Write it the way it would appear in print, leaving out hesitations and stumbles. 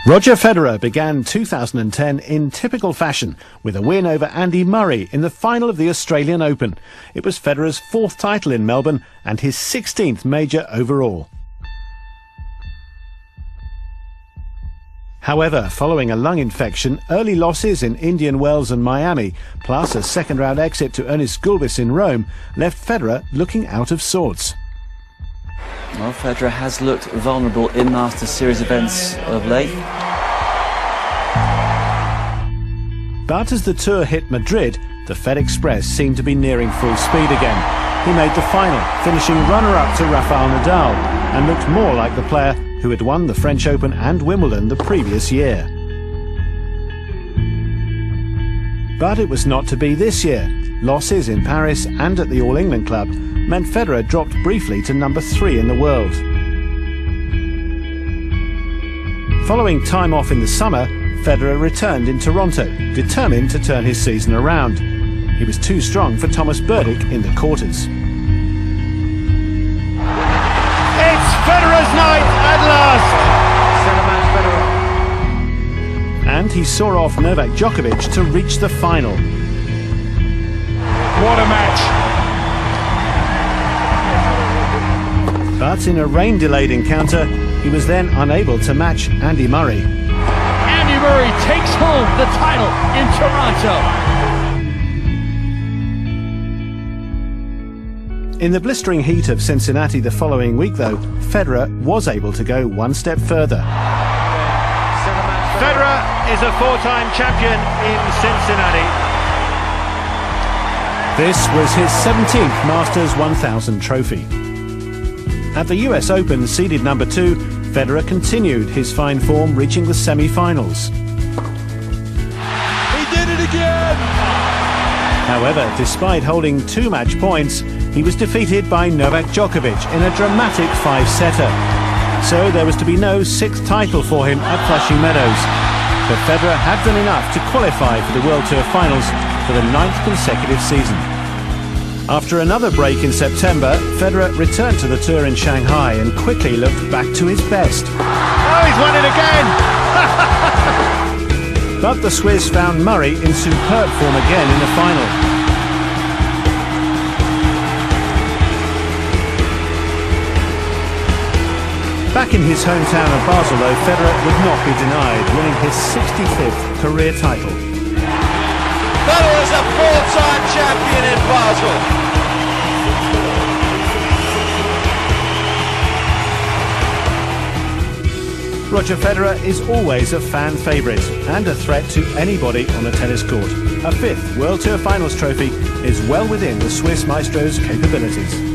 Roger Federer began 2010 in typical fashion with a win over Andy Murray in the final of the Australian Open. It was Federer's fourth title in Melbourne and his 16th major overall. However, following a lung infection, early losses in Indian Wells and Miami, plus a second-round exit to Ernest Gulbis in Rome, left Federer looking out of sorts. Well, Federer has looked vulnerable in Masters Series events of late. But as the tour hit Madrid, the Fed Express seemed to be nearing full speed again. He made the final, finishing runner-up to Rafael Nadal, and looked more like the player who had won the French Open and Wimbledon the previous year. But it was not to be this year. Losses in Paris and at the All England Club meant Federer dropped briefly to number 3 in the world. Following time off in the summer, Federer returned in Toronto, determined to turn his season around. He was too strong for Thomas Berdych in the quarters. It's Federer's night at last! And he saw off Novak Djokovic to reach the final. What a match! But in a rain-delayed encounter, he was then unable to match Andy Murray. Andy Murray takes home the title in Toronto. In the blistering heat of Cincinnati the following week, though, Federer was able to go one step further. Federer is a four-time champion in Cincinnati. This was his 17th Masters 1000 trophy. At the US Open, seeded number 2, Federer continued his fine form, reaching the semi-finals. He did it again! However, despite holding 2 match points, he was defeated by Novak Djokovic in a dramatic 5-setter. So there was to be no 6th title for him at Flushing Meadows. But Federer had done enough to qualify for the World Tour Finals for the 9th consecutive season. After another break in September, Federer returned to the tour in Shanghai and quickly looked back to his best. Oh, he's won it again! But the Swiss found Murray in superb form again in the final. Back in his hometown of Basel, though, Federer would not be denied, winning his 65th career title. Federer is a four-time champion in Basel. Roger Federer is always a fan favourite and a threat to anybody on a tennis court. A 5th World Tour Finals trophy is well within the Swiss maestro's capabilities.